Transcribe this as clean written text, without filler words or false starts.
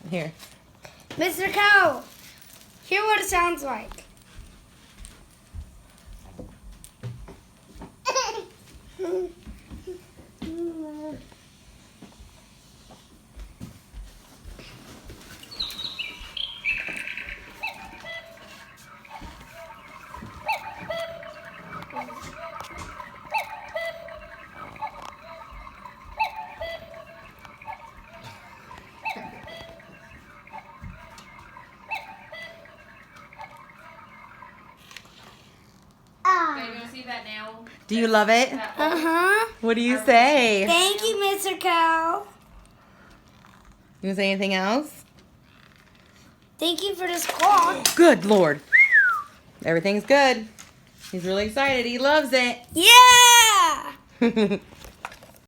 Here. Mr. Cow, hear what it sounds like. Okay, you want to see that nail? Do you love it? Uh-huh. What do you say? Thank you, Mr. Cow. You want to say anything else? Thank you for this clock. Good Lord. Everything's good. He's really excited. He loves it. Yeah!